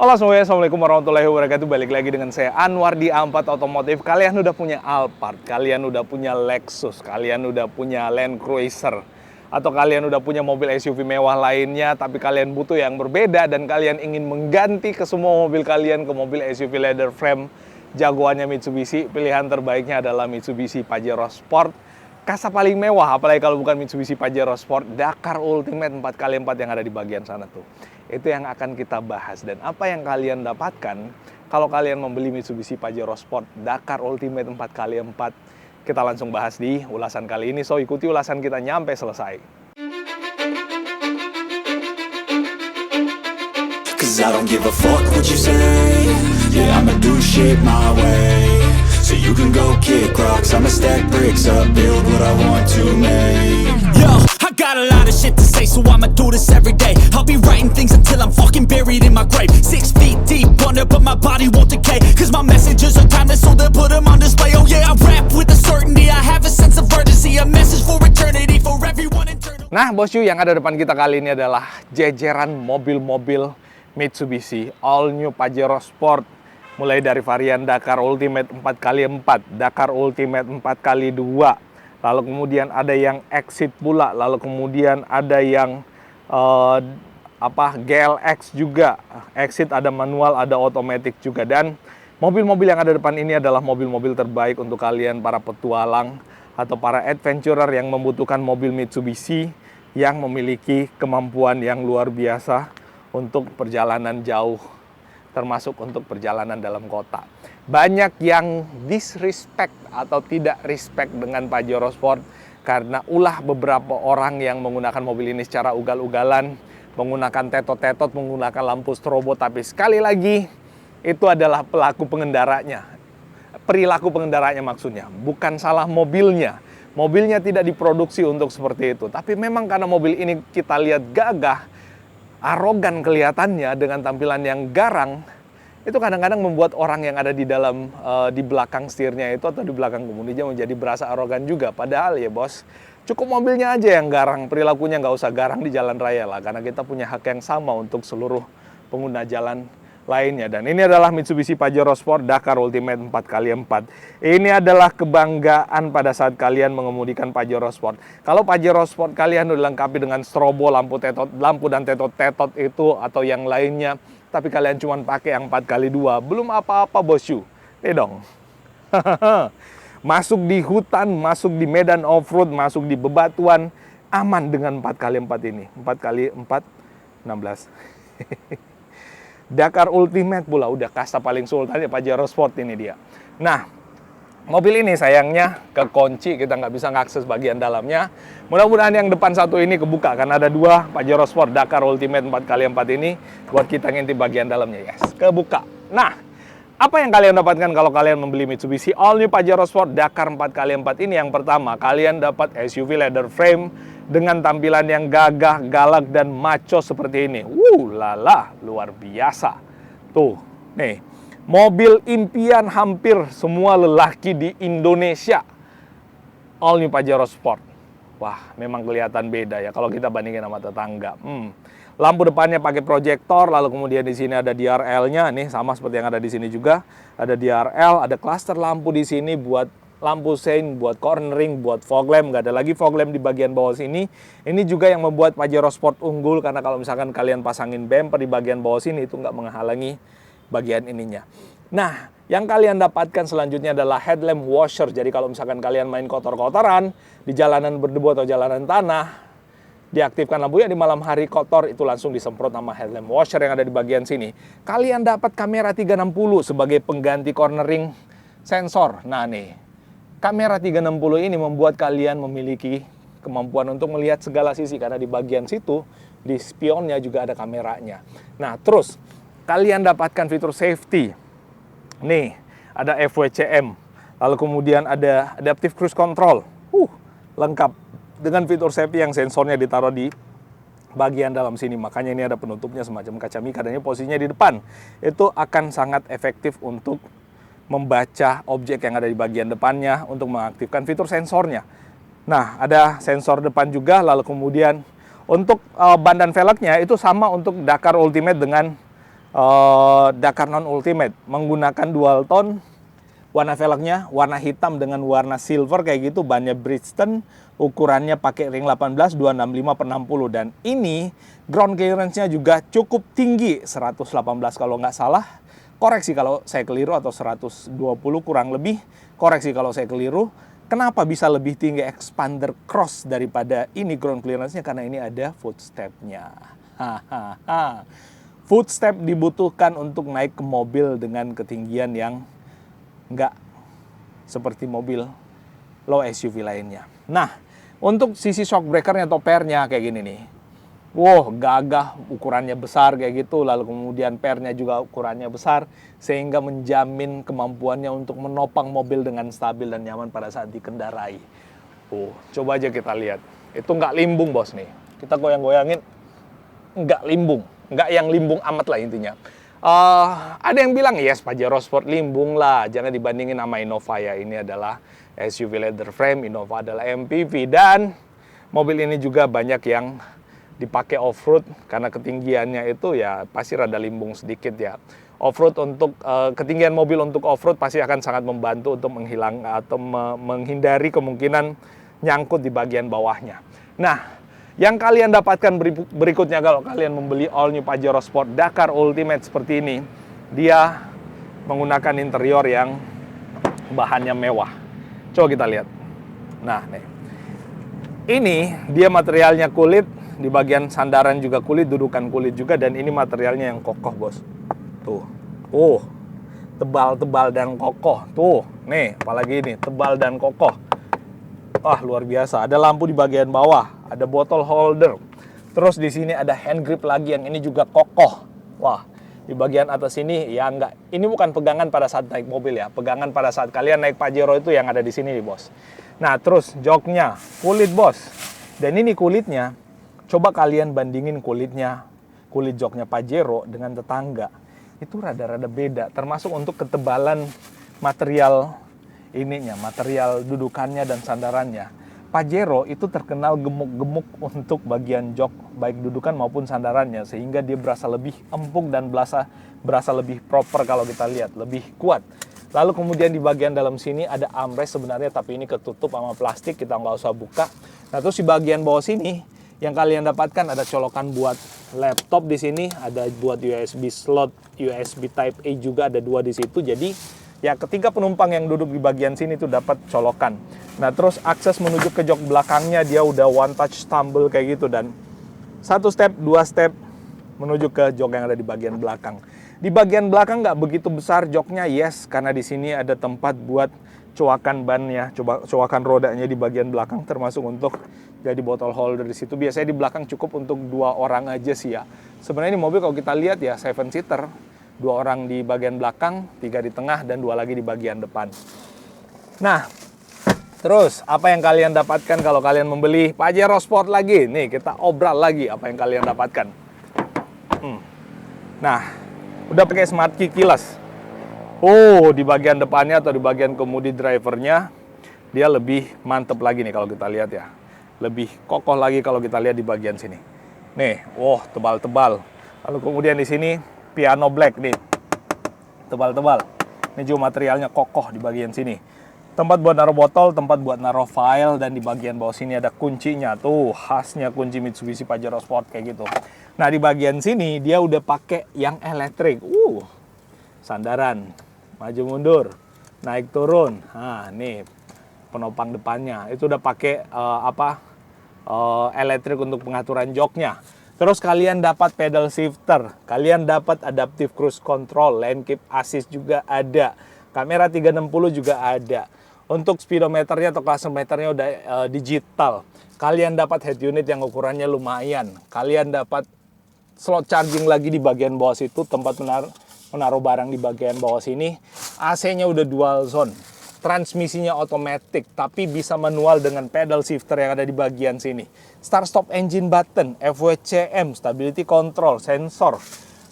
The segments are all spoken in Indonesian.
Halo semuanya, Assalamualaikum warahmatullahi wabarakatuh. Balik lagi dengan saya Anwar di A4 Otomotif. Kalian udah punya Alphard, kalian udah punya Lexus, kalian udah punya Land Cruiser, atau kalian udah punya mobil SUV mewah lainnya, tapi kalian butuh yang berbeda dan kalian ingin mengganti ke semua mobil kalian ke mobil SUV leather frame jagoannya Mitsubishi. Pilihan terbaiknya adalah Mitsubishi Pajero Sport. Kasa paling mewah, apalagi kalau bukan Mitsubishi Pajero Sport, Dakar Ultimate 4x4 yang ada di bagian sana tuh. Itu yang akan kita bahas. Dan apa yang kalian dapatkan kalau kalian membeli Mitsubishi Pajero Sport Dakar Ultimate 4x4. Kita langsung bahas di ulasan kali ini. So, ikuti ulasan kita nyampe selesai. Cause I don't give a fuck what you say. Yeah, I'ma do shit my way. So you can go kick rocks, I'ma stack bricks up, build what I want to make. Yo, I got a lot of shit to say, so I'ma do this every day. I'll be writing things until I'm fucking buried in my grave. 6 feet deep under, but my body won't decay. Cause my messages are timeless, so they'll put them on display. Oh yeah, I rap with a certainty, I have a sense of urgency. A message for eternity, for everyone internal. Nah, bosku, yang ada depan kita kali ini adalah jejeran mobil-mobil Mitsubishi All New Pajero Sport. Mulai dari varian Dakar Ultimate 4x4, Dakar Ultimate 4x2, lalu kemudian ada yang Exit pula, lalu kemudian ada yang GLX juga. Exit ada manual, ada otomatis juga. Dan mobil-mobil yang ada depan ini adalah mobil-mobil terbaik untuk kalian para petualang atau para adventurer yang membutuhkan mobil Mitsubishi yang memiliki kemampuan yang luar biasa untuk perjalanan jauh, termasuk untuk perjalanan dalam kota. Banyak yang disrespect atau tidak respect dengan Pajero Sport karena ulah beberapa orang yang menggunakan mobil ini secara ugal-ugalan, menggunakan tetot-tetot, menggunakan lampu strobo. Tapi sekali lagi, itu adalah pelaku pengendaranya. Perilaku pengendaranya maksudnya, bukan salah mobilnya. Mobilnya tidak diproduksi untuk seperti itu. Tapi memang karena mobil ini kita lihat gagah, arogan kelihatannya dengan tampilan yang garang, itu kadang-kadang membuat orang yang ada di dalam di belakang setirnya itu atau di belakang kemudinya menjadi berasa arogan juga. Padahal ya bos, cukup mobilnya aja yang garang, perilakunya nggak usah garang di jalan raya lah, karena kita punya hak yang sama untuk seluruh pengguna jalan lainnya. Dan ini adalah Mitsubishi Pajero Sport Dakar Ultimate 4x4. Ini adalah kebanggaan pada saat kalian mengemudikan Pajero Sport. Kalau Pajero Sport kalian udah dilengkapi dengan strobo, lampu dan tetot-tetot itu atau yang lainnya, tapi kalian cuma pakai yang 4x2, belum apa-apa bosku. Dong. Masuk di hutan, masuk di medan off-road, masuk di bebatuan, aman dengan 4x4 ini. 4x4, 16. Dakar Ultimate pula, udah kasta paling sultan ya Pajero Sport ini dia. Nah, mobil ini sayangnya kekunci, kita nggak bisa ngakses bagian dalamnya. Mudah-mudahan yang depan satu ini kebuka, karena ada dua Pajero Sport Dakar Ultimate 4x4 ini buat kita ngintip bagian dalamnya. Yes, kebuka. Nah, apa yang kalian dapatkan kalau kalian membeli Mitsubishi All New Pajero Sport Dakar 4x4 ini? Yang pertama, kalian dapat SUV leather frame dengan tampilan yang gagah, galak, dan maco seperti ini. Lala, luar biasa. Tuh, nih, mobil impian hampir semua lelaki di Indonesia. All New Pajero Sport. Wah, memang kelihatan beda ya kalau kita bandingin sama tetangga. Lampu depannya pakai proyektor, lalu kemudian di sini ada DRL-nya, nih sama seperti yang ada di sini juga. Ada DRL, ada klaster lampu di sini buat lampu sein, buat cornering, buat fog lamp. Nggak ada lagi fog lamp di bagian bawah sini. Ini juga yang membuat Pajero Sport unggul, karena kalau misalkan kalian pasangin bumper di bagian bawah sini, itu nggak menghalangi bagian ininya. Nah, yang kalian dapatkan selanjutnya adalah headlamp washer. Jadi kalau misalkan kalian main kotor-kotoran di jalanan berdebu atau jalanan tanah, diaktifkan lampunya di malam hari kotor, itu langsung disemprot sama headlamp washer yang ada di bagian sini. Kalian dapat kamera 360 sebagai pengganti cornering sensor. Nah nih, kamera 360 ini membuat kalian memiliki kemampuan untuk melihat segala sisi, karena di bagian situ, di spionnya juga ada kameranya. Nah, terus kalian dapatkan fitur safety. Nih, ada FWCM. Lalu kemudian ada Adaptive Cruise Control. Lengkap dengan fitur safety yang sensornya ditaruh di bagian dalam sini. Makanya ini ada penutupnya semacam kaca mika, dan ini posisinya di depan. Itu akan sangat efektif untuk membaca objek yang ada di bagian depannya untuk mengaktifkan fitur sensornya. Nah, ada sensor depan juga, lalu kemudian untuk ban dan velgnya itu sama untuk Dakar Ultimate dengan Dakar Non Ultimate, menggunakan dual tone. Warna velgnya warna hitam dengan warna silver kayak gitu, bannya Bridgestone, ukurannya pakai ring 18 265/60, dan ini ground clearance-nya juga cukup tinggi, 118 kalau nggak salah. Koreksi kalau saya keliru, atau 120 kurang lebih. Koreksi kalau saya keliru. Kenapa bisa lebih tinggi expander cross daripada ini ground clearance-nya? Karena ini ada footstep-nya. Footstep dibutuhkan untuk naik ke mobil dengan ketinggian yang nggak seperti mobil low SUV lainnya. Nah, untuk sisi shock breaker-nya atau pair-nya kayak gini nih. Wow, gagah, ukurannya besar kayak gitu. Lalu kemudian pair-nya juga ukurannya besar, sehingga menjamin kemampuannya untuk menopang mobil dengan stabil dan nyaman pada saat dikendarai. Coba aja kita lihat. Itu nggak limbung, bos nih. Kita goyang-goyangin, nggak limbung. Nggak yang limbung amat lah intinya. Ada yang bilang, yes, Pajero Sport limbung lah, jangan dibandingin sama Innova ya. Ini adalah SUV leather frame, Innova adalah MPV, dan mobil ini juga banyak yang dipakai off-road karena ketinggiannya itu ya pasti rada limbung sedikit ya. Off-road untuk ketinggian mobil untuk off-road pasti akan sangat membantu untuk menghindari kemungkinan nyangkut di bagian bawahnya. Nah, yang kalian dapatkan berikutnya kalau kalian membeli all new Pajero Sport Dakar Ultimate seperti ini, dia menggunakan interior yang bahannya mewah. Coba kita lihat. Nah, nih. Ini dia materialnya kulit, di bagian sandaran juga kulit, dudukan kulit juga, dan ini materialnya yang kokoh, bos. Tuh. Tebal-tebal dan kokoh. Tuh, nih, apalagi ini, tebal dan kokoh. Wah, luar biasa. Ada lampu di bagian bawah, ada bottle holder. Terus di sini ada hand grip lagi yang ini juga kokoh. Wah, di bagian atas ini ya enggak. Ini bukan pegangan pada saat naik mobil ya. Pegangan pada saat kalian naik Pajero itu yang ada di sini nih, bos. Nah, terus joknya kulit, bos. Dan ini kulitnya, coba kalian bandingin kulit joknya Pajero dengan tetangga. Itu rada-rada beda, termasuk untuk ketebalan material material dudukannya dan sandarannya. Pajero itu terkenal gemuk-gemuk untuk bagian jok, baik dudukan maupun sandarannya, sehingga dia berasa lebih empuk dan berasa lebih proper kalau kita lihat, lebih kuat. Lalu kemudian di bagian dalam sini ada armrest sebenarnya, tapi ini ketutup sama plastik, kita nggak usah buka. Nah, terus di bagian bawah sini yang kalian dapatkan ada colokan buat laptop di sini, ada buat USB slot, USB Type A juga ada 2 di situ. Jadi ya, ketiga penumpang yang duduk di bagian sini tuh dapat colokan. Nah, terus akses menuju ke jok belakangnya dia udah one touch tumble kayak gitu, dan 1 step, 2 step menuju ke jok yang ada di bagian belakang. Di bagian belakang nggak begitu besar joknya, yes, karena di sini ada tempat buat coakan bannya, coakan rodanya di bagian belakang, termasuk untuk jadi bottle holder di situ. Biasanya di belakang cukup untuk 2 orang aja sih ya. Sebenarnya ini mobil kalau kita lihat ya 7-seater. 2 orang di bagian belakang, 3 di tengah, dan 2 lagi di bagian depan. Nah, terus apa yang kalian dapatkan kalau kalian membeli Pajero Sport lagi? Nih, kita obral lagi apa yang kalian dapatkan. Nah, udah pakai smart key keyless. Di bagian depannya atau di bagian kemudi drivernya, dia lebih mantep lagi nih kalau kita lihat ya. Lebih kokoh lagi kalau kita lihat di bagian sini. Nih, tebal-tebal. Lalu kemudian di sini piano black nih, tebal-tebal. Ini juga materialnya kokoh di bagian sini. Tempat buat naruh botol, tempat buat naruh file, dan di bagian bawah sini ada kuncinya. Tuh, khasnya kunci Mitsubishi Pajero Sport kayak gitu. Nah, di bagian sini dia udah pakai yang elektrik. Sandaran, maju mundur, naik turun. Nah, nih penopang depannya. Itu udah pakai elektrik untuk pengaturan joknya. Terus kalian dapat pedal shifter, kalian dapat adaptive cruise control, lane keep assist juga ada, kamera 360 juga ada. Untuk speedometernya atau klasemeternya udah digital. Kalian dapat head unit yang ukurannya lumayan. Kalian dapat slot charging lagi di bagian bawah situ, tempat menaruh barang di bagian bawah sini. AC-nya udah dual zone. Transmisinya otomatis, tapi bisa manual dengan pedal shifter yang ada di bagian sini. Start stop engine button, FWCM, stability control, sensor.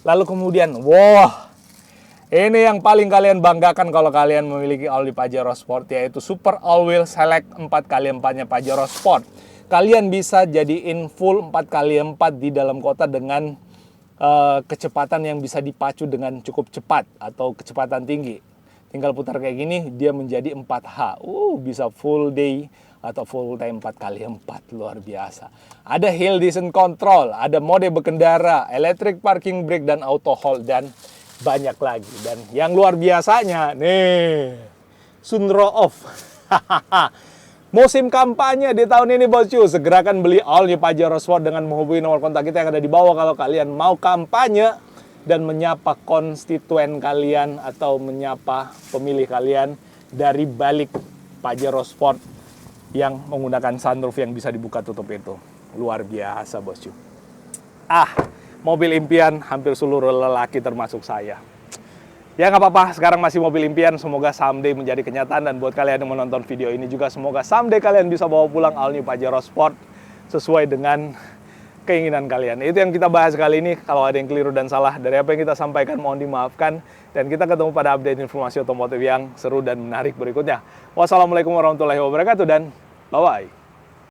Lalu kemudian, ini yang paling kalian banggakan kalau kalian memiliki all di Pajero Sport, yaitu Super All Wheel Select 4x4-nya Pajero Sport. Kalian bisa jadiin full 4x4 di dalam kota dengan kecepatan yang bisa dipacu dengan cukup cepat atau kecepatan tinggi. Tinggal putar kayak gini, dia menjadi 4H. Bisa full day atau full time 4x4, luar biasa. Ada hill descent control, ada mode berkendara, electric parking brake dan auto hold, dan banyak lagi. Dan yang luar biasanya, nih, sunroof off. Musim kampanye di tahun ini bosku, segerakan beli all new Pajero Sport dengan menghubungi nomor kontak kita yang ada di bawah kalau kalian mau kampanye dan menyapa konstituen kalian atau menyapa pemilih kalian dari balik Pajero Sport yang menggunakan sunroof yang bisa dibuka tutup itu. Luar biasa bosku. Mobil impian hampir seluruh lelaki termasuk saya. Ya nggak apa-apa, sekarang masih mobil impian, semoga someday menjadi kenyataan. Dan buat kalian yang menonton video ini juga, semoga someday kalian bisa bawa pulang all new Pajero Sport sesuai dengan keinginan kalian. Itu yang kita bahas kali ini. Kalau ada yang keliru dan salah dari apa yang kita sampaikan, mohon dimaafkan. Dan kita ketemu pada update informasi otomotif yang seru dan menarik berikutnya. Wassalamualaikum warahmatullahi wabarakatuh dan bye-bye.